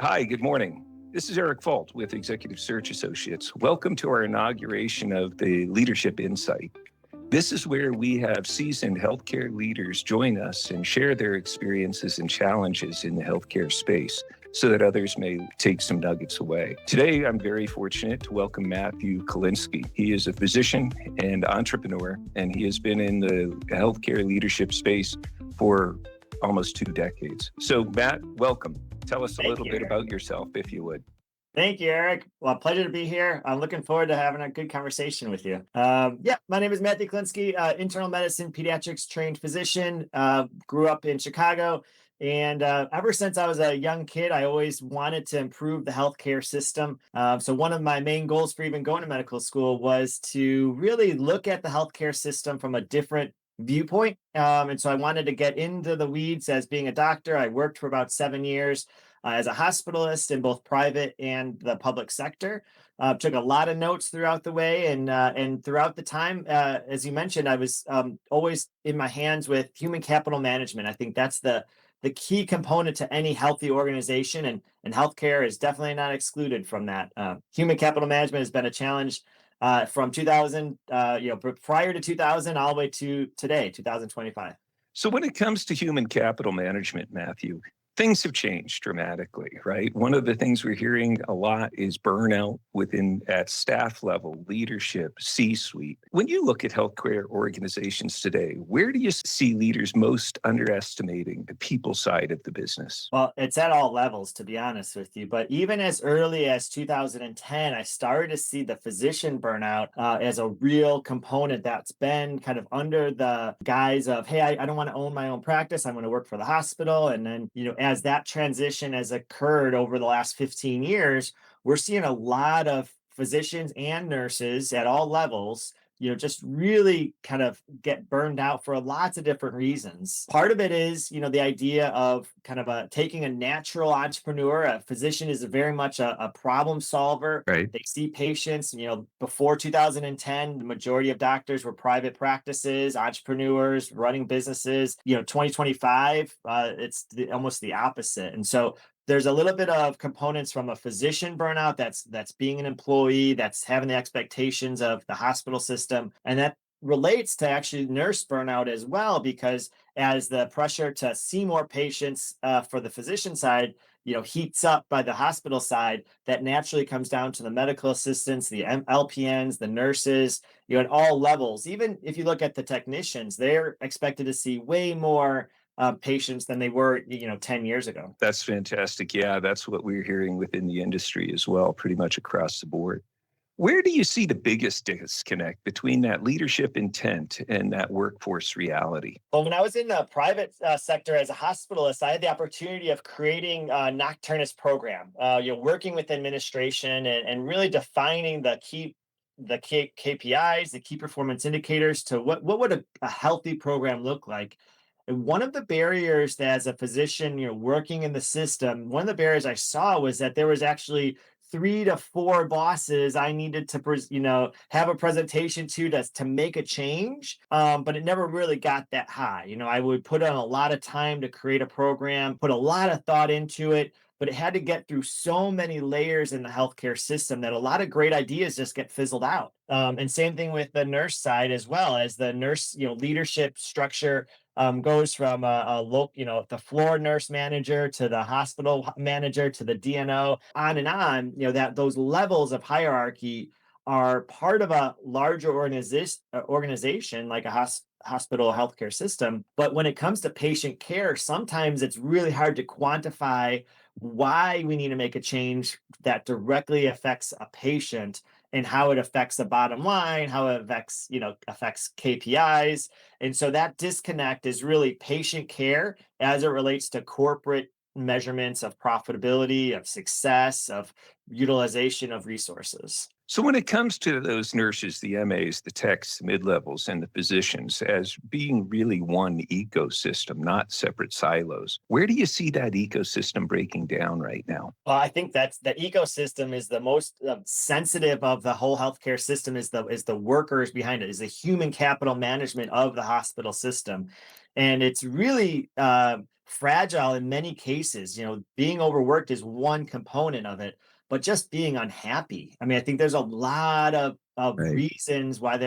Hi, good morning. This is Eric Falt with Executive Search Associates. Welcome to our inauguration of the Leadership Insight. This is where we have seasoned healthcare leaders join us and share their experiences and challenges in the healthcare space so that others may take some nuggets away. Today, I'm very fortunate to welcome Matthew Kolinski. He is a physician and entrepreneur, and he has been in the healthcare leadership space for almost 2 decades. So, Matt, welcome. Tell us a little bit about yourself, if you would. Thank you, Eric. Well, pleasure to be here. I'm looking forward to having a good conversation with you. My name is Matthew Kolinski, internal medicine, pediatrics trained physician, grew up in Chicago. And ever since I was a young kid, I always wanted to improve the healthcare system. So one of my main goals for even going to medical school was to really look at the healthcare system from a different viewpoint. And so I wanted to get into the weeds as being a doctor. I worked for about 7 years as a hospitalist in both private and the public sector. Took a lot of notes throughout the way, and throughout the time, as you mentioned, I was always in my hands with human capital management. I think that's the key component to any healthy organization, and healthcare is definitely not excluded from that. Human capital management has been a challenge from 2000, prior to 2000, all the way to today, 2025. So, when it comes to human capital management, Matthew, things have changed dramatically, right? One of the things we're hearing a lot is burnout at staff level, leadership, C-suite. When you look at healthcare organizations today, where do you see leaders most underestimating the people side of the business? Well, it's at all levels, to be honest with you. But even as early as 2010, I started to see the physician burnout as a real component that's been kind of under the guise of, hey, I don't want to own my own practice. I'm going to work for the hospital. And then, as that transition has occurred over the last 15 years, we're seeing a lot of physicians and nurses at all levels just really kind of get burned out for lots of different reasons. Part of it is, the idea of kind of taking a natural entrepreneur. A physician is very much a problem solver. Right. They see patients. Before 2010, the majority of doctors were private practices, entrepreneurs running businesses. 2025, it's almost the opposite. And so there's a little bit of components from a physician burnout that's being an employee, that's having the expectations of the hospital system. And that relates to actually nurse burnout as well, because as the pressure to see more patients for the physician side, heats up by the hospital side, that naturally comes down to the medical assistants, the LPNs, the nurses, at all levels. Even if you look at the technicians, they're expected to see way more patients than they were, 10 years ago. That's fantastic. Yeah, that's what we're hearing within the industry as well, pretty much across the board. Where do you see the biggest disconnect between that leadership intent and that workforce reality? Well, when I was in the private sector as a hospitalist, I had the opportunity of creating a nocturnist program, working with administration and really defining the KPIs, the key performance indicators to what would a healthy program look like. And one of the barriers that as a physician, working in the system, one of the barriers I saw was that there was actually 3 to 4 bosses I needed to, have a presentation to make a change. But it never really got that high. I would put in a lot of time to create a program, put a lot of thought into it, but it had to get through so many layers in the healthcare system that a lot of great ideas just get fizzled out. And same thing with the nurse side as well. As the nurse, leadership structure goes from the floor nurse manager to the hospital manager to the DNO, on and on. That those levels of hierarchy are part of a larger organization like a hospital healthcare system. But when it comes to patient care, sometimes it's really hard to quantify why we need to make a change that directly affects a patient and how it affects the bottom line, how it affects KPIs. And so that disconnect is really patient care as it relates to corporate measurements of profitability, of success, of utilization of resources. So when it comes to those nurses, the MAs, the techs, the mid-levels, and the physicians as being really one ecosystem, not separate silos, where do you see that ecosystem breaking down right now? Well, I think that's the ecosystem is the most sensitive of the whole healthcare system. Is the workers behind it, is the human capital management of the hospital system, and it's really fragile in many cases. Being overworked is one component of it, but just being unhappy. I mean, I think there's a lot of Right. reasons why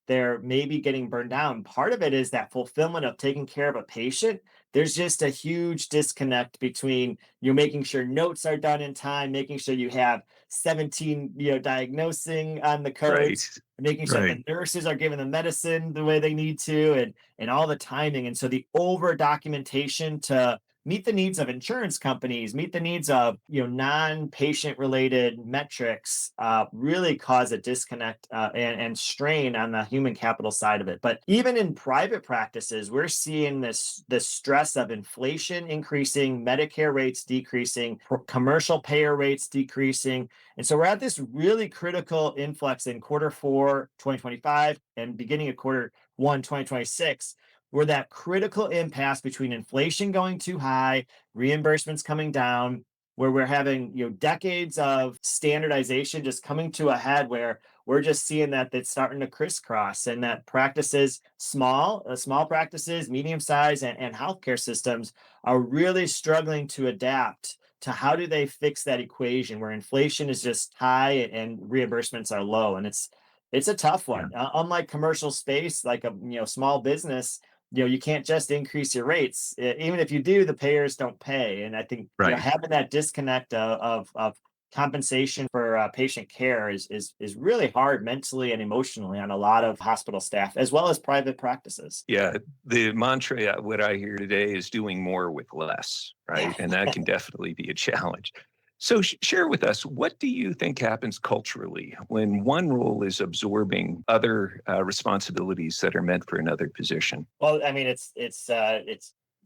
they're maybe getting burned down. Part of it is that fulfillment of taking care of a patient. There's just a huge disconnect between you making sure notes are done in time, making sure you have 17 diagnosing on the Right. codes, making sure that Right. the nurses are giving the medicine the way they need to, and all the timing. And so the over documentation to meet the needs of insurance companies, meet the needs of non-patient related metrics, really cause a disconnect and strain on the human capital side of it. But even in private practices, we're seeing this stress of inflation increasing, Medicare rates decreasing, commercial payer rates decreasing. And so we're at this really critical influx in quarter 4 2025 and beginning of quarter 1 2026, where that critical impasse between inflation going too high, reimbursements coming down, where we're having decades of standardization just coming to a head, where we're just seeing that it's starting to crisscross, and that practices, small practices, medium size, and healthcare systems are really struggling to adapt to how do they fix that equation where inflation is just high and reimbursements are low. And it's a tough Yeah. one. Unlike commercial space, like a small business, you can't just increase your rates. Even if you do, the payers don't pay. And I think Right. having that disconnect of compensation for patient care is really hard mentally and emotionally on a lot of hospital staff as well as private practices. Yeah. The mantra, what I hear today is doing more with less, right? And that can definitely be a challenge. So share with us, what do you think happens culturally when one role is absorbing other responsibilities that are meant for another position? Well, I mean, it's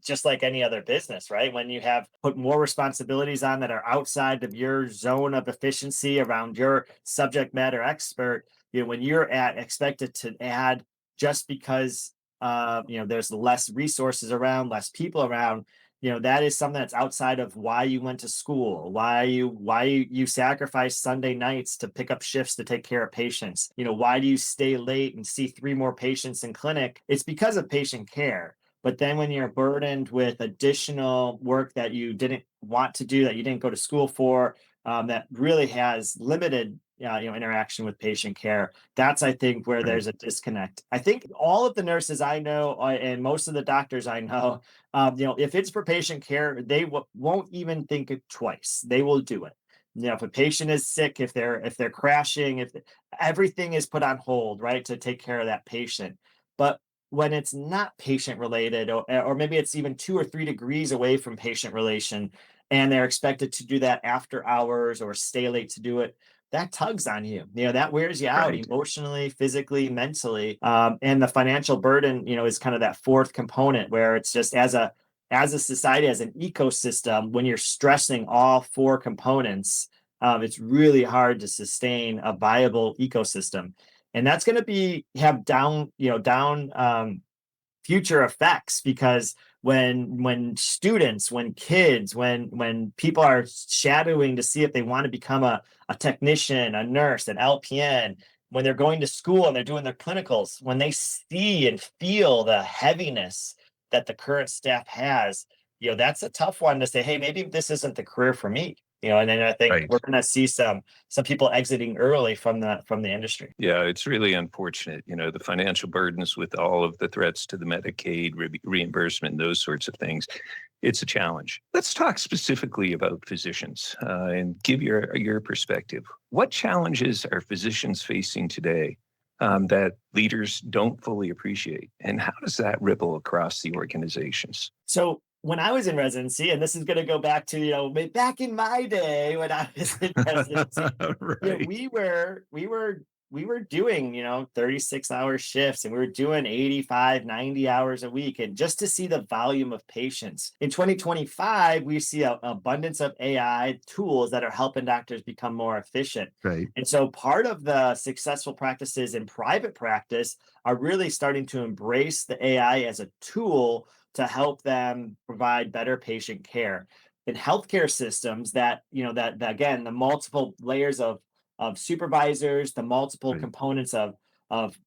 just like any other business, right? When you have put more responsibilities on that are outside of your zone of efficiency around your subject matter expert, when you're at expected to add just because there's less resources around, less people around, that is something that's outside of why you went to school, why you sacrifice Sunday nights to pick up shifts to take care of patients. Why do you stay late and see 3 more patients in clinic? It's because of patient care. But then when you're burdened with additional work that you didn't want to do, that you didn't go to school for, that really has limited interaction with patient care, that's, I think, where Right. there's a disconnect. I think all of the nurses I know, and most of the doctors I know, if it's for patient care, they won't even think it twice. They will do it. If a patient is sick, if they're crashing, if everything is put on hold, right, to take care of that patient. But when it's not patient related, or maybe it's even 2 or 3 degrees away from patient relation, and they're expected to do that after hours or stay late to do it, that tugs on you. That wears you out Right. emotionally, physically, mentally. And the financial burden, is kind of that fourth component, where it's just as a society, as an ecosystem, when you're stressing all 4 components, it's really hard to sustain a viable ecosystem. And that's going to have down future effects, because when students, when kids, when people are shadowing to see if they want to become a technician, a nurse, an LPN, when they're going to school and they're doing their clinicals, when they see and feel the heaviness that the current staff has, that's a tough one to say, hey, maybe this isn't the career for me. And then I think Right. we're going to see some people exiting early from the industry. Yeah, it's really unfortunate. The financial burdens with all of the threats to the Medicaid reimbursement, those sorts of things. It's a challenge. Let's talk specifically about physicians and give your perspective. What challenges are physicians facing today that leaders don't fully appreciate, and how does that ripple across the organizations? So when I was in residency, and this is going to go back to back in my day when I was in residency, Right. we were doing 36-hour shifts, and we were doing 85, 90 hours a week, and just to see the volume of patients. In 2025, we see an abundance of AI tools that are helping doctors become more efficient. Right. And so part of the successful practices in private practice are really starting to embrace the AI as a tool to help them provide better patient care. In healthcare systems, that again, the multiple layers of supervisors, the multiple Right. components of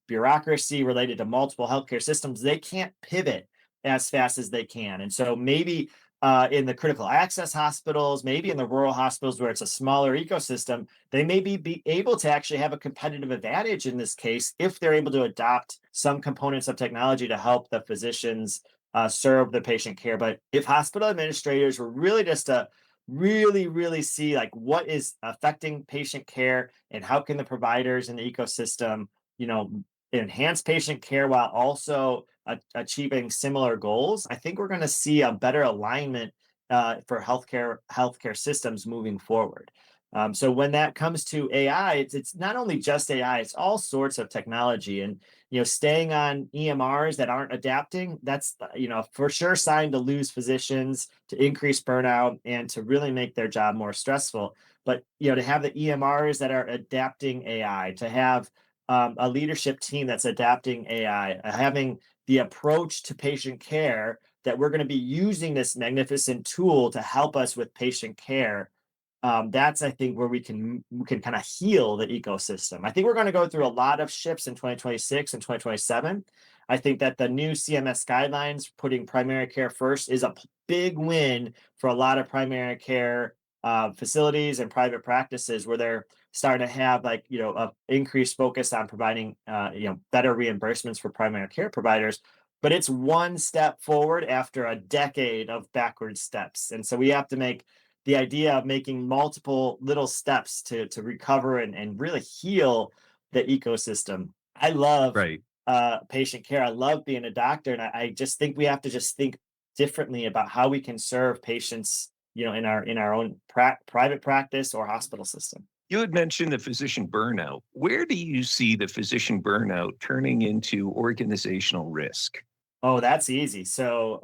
bureaucracy related to multiple healthcare systems, they can't pivot as fast as they can. And so maybe in the critical access hospitals, maybe in the rural hospitals where it's a smaller ecosystem, they may be able to actually have a competitive advantage in this case if they're able to adopt some components of technology to help the physicians serve the patient care. But if hospital administrators were really just to really see like what is affecting patient care and how can the providers in the ecosystem, you know, enhance patient care while also achieving similar goals, I think we're going to see a better alignment for healthcare systems moving forward. So when that comes to AI, it's not only just AI; it's all sorts of technology, and staying on EMRs that aren't adapting. That's for sure sign to lose physicians, to increase burnout, and to really make their job more stressful. But to have the EMRs that are adapting AI, to have a leadership team that's adapting AI, having the approach to patient care that we're going to be using this magnificent tool to help us with patient care. That's I think where we can kind of heal the ecosystem. I think we're going to go through a lot of shifts in 2026 and 2027. I think that the new CMS guidelines putting primary care first is a big win for a lot of primary care facilities and private practices where they're starting to have like a increased focus on providing better reimbursements for primary care providers. But it's one step forward after a decade of backward steps, and so we have to make the idea of making multiple little steps to recover and really heal the ecosystem. I love Right. patient care. I love being a doctor, and I just think we have to just think differently about how we can serve patients, in our own private practice or hospital system. You had mentioned the physician burnout. Where do you see the physician burnout turning into organizational risk? Oh, that's easy. So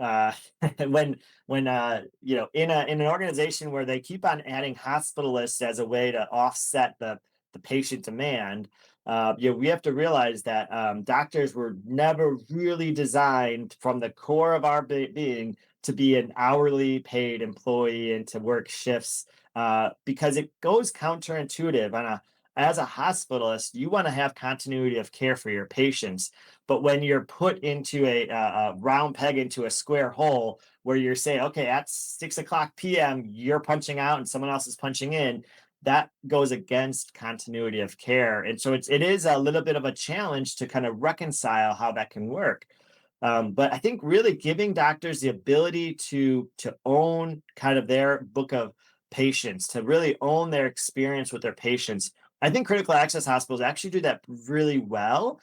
when in an organization where they keep on adding hospitalists as a way to offset the patient demand, we have to realize that doctors were never really designed from the core of our being to be an hourly paid employee and to work shifts because it goes counterintuitive. As a hospitalist, you want to have continuity of care for your patients, but when you're put into a round peg into a square hole where you're saying, okay, at 6 o'clock p.m., you're punching out and someone else is punching in, that goes against continuity of care. And so it is a little bit of a challenge to kind of reconcile how that can work. But I think really giving doctors the ability to own kind of their book of patients, to really own their experience with their patients. I think critical access hospitals actually do that really well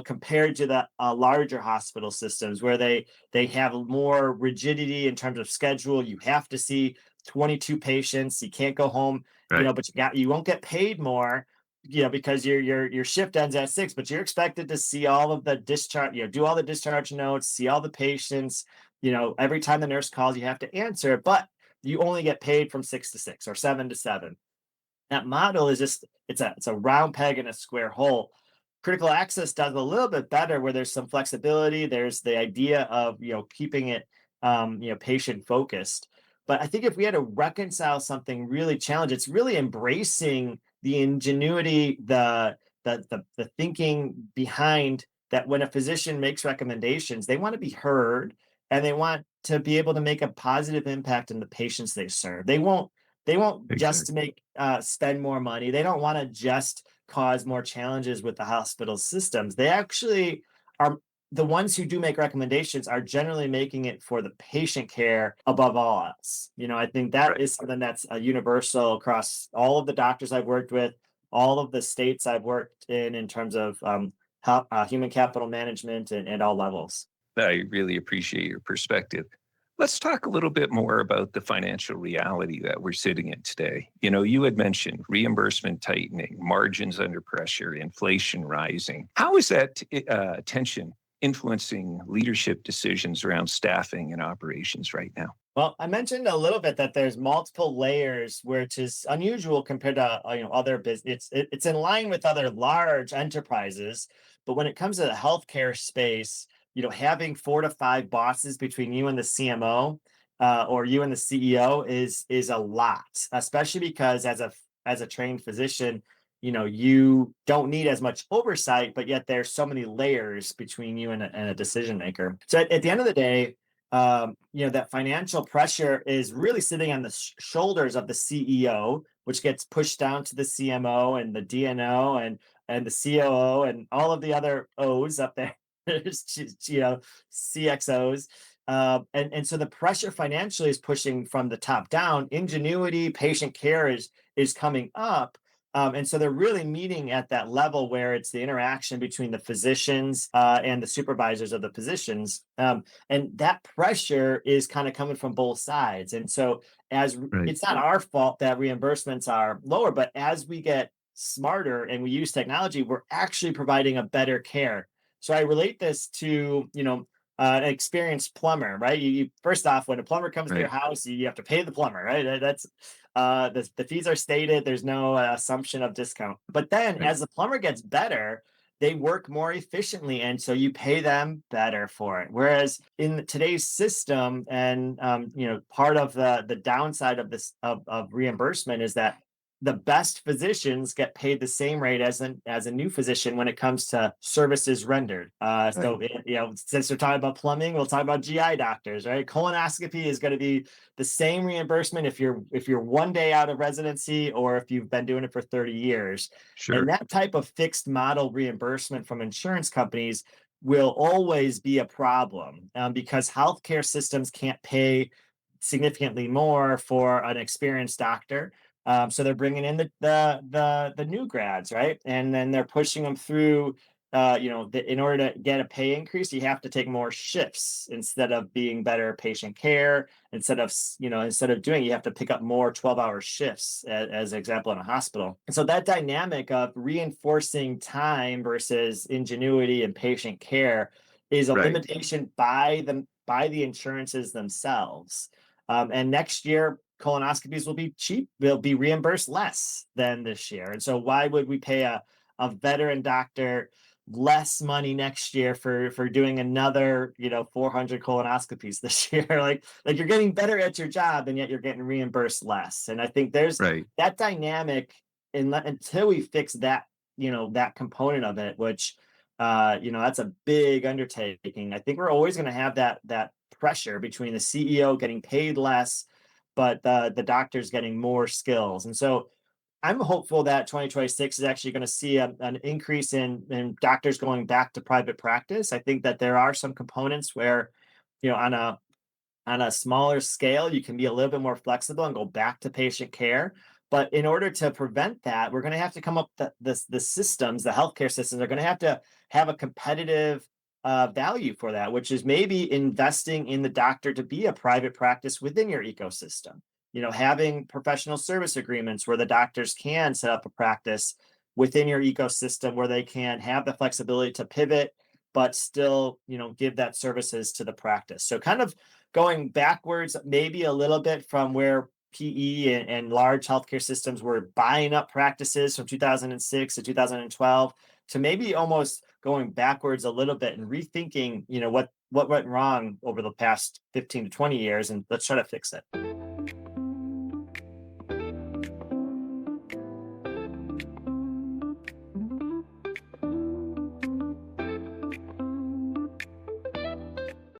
compared to the larger hospital systems where they have more rigidity in terms of schedule. You have to see 22 patients. You can't go home, Right. but you won't get paid more, because your shift ends at 6, but you're expected to see all of the discharge, do all the discharge notes, see all the patients. Every time the nurse calls, you have to answer, but you only get paid from 6 to 6 or 7 to 7. That model is just it's a round peg in a square hole. Critical access does a little bit better where there's some flexibility. There's the idea of keeping it patient focused. But I think if we had to reconcile something really challenging, it's really embracing the ingenuity, the thinking behind that. When a physician makes recommendations, they want to be heard and they want to be able to make a positive impact in the patients they serve. They won't just Exactly. make spend more money. They don't want to just cause more challenges with the hospital systems. They actually are the ones who do make recommendations are generally making it for the patient care above all else. I think that Right. is something that's universal across all of the doctors I've worked with, all of the states I've worked in terms of human capital management and all levels. I really appreciate your perspective. Let's talk a little bit more about the financial reality that we're sitting in today. You had mentioned reimbursement tightening, margins under pressure, inflation rising. How is that tension influencing leadership decisions around staffing and operations right now? Well, I mentioned a little bit that there's multiple layers, which is unusual compared to other business. It's in line with other large enterprises, but when it comes to the healthcare space, having 4 to 5 bosses between you and the CMO or you and the CEO is a lot, especially because as a trained physician, you don't need as much oversight, but yet there's so many layers between you and a decision maker. So at the end of the day, that financial pressure is really sitting on the shoulders of the CEO, which gets pushed down to the CMO and the DNO and the COO and all of the other O's up there, CXOs. And so the pressure financially is pushing from the top down. Ingenuity, patient care is coming up. And so they're really meeting at that level where it's the interaction between the physicians and the supervisors of the physicians. And that pressure is kind of coming from both sides. And so as Right. it's not our fault that reimbursements are lower, but as we get smarter and we use technology, we're actually providing a better care. So I relate this to, an experienced plumber, right? You first off, when a plumber comes to your Right. house, you have to pay the plumber, right? That's the fees are stated. There's no assumption of discount. But then Right. as the plumber gets better, they work more efficiently, and so you pay them better for it. Whereas in today's system, and part of the downside of this of reimbursement is that the best physicians get paid the same rate as a new physician when it comes to services rendered. Right. Since we're talking about plumbing, we'll talk about GI doctors, right? Colonoscopy is going to be the same reimbursement if you're 1 day out of residency or if you've been doing it for 30 years. And Sure. that type of fixed model reimbursement from insurance companies will always be a problem because healthcare systems can't pay significantly more for an experienced doctor. So they're bringing in the new grads, right? And then they're pushing them through. In order to get a pay increase, you have to take more shifts instead of being better patient care. Instead of doing, you have to pick up more 12-hour shifts, as an example in a hospital. And so that dynamic of reinforcing time versus ingenuity and patient care is a Right. limitation by the insurances themselves. And next year, colonoscopies will be cheap. They'll be reimbursed less than this year. And so why would we pay a veteran doctor less money next year for doing another 400 colonoscopies this year? like you're getting better at your job and yet you're getting reimbursed less. And I think there's Right. that dynamic until we fix that component of it, which that's a big undertaking. I think we're always going to have that pressure between the CEO getting paid less, but the doctors getting more skills. And so I'm hopeful that 2026 is actually going to see an increase in doctors going back to private practice. I think that there are some components where, on a smaller scale, you can be a little bit more flexible and go back to patient care. But in order to prevent that, we're going to have to come up the systems, the healthcare systems are going to have a competitive value for that, which is maybe investing in the doctor to be a private practice within your ecosystem. Having professional service agreements where the doctors can set up a practice within your ecosystem where they can have the flexibility to pivot, but still, give that services to the practice. So kind of going backwards, maybe a little bit from where PE and large healthcare systems were buying up practices from 2006 to 2012 to maybe almost going backwards a little bit and rethinking, what went wrong over the past 15 to 20 years, and let's try to fix it.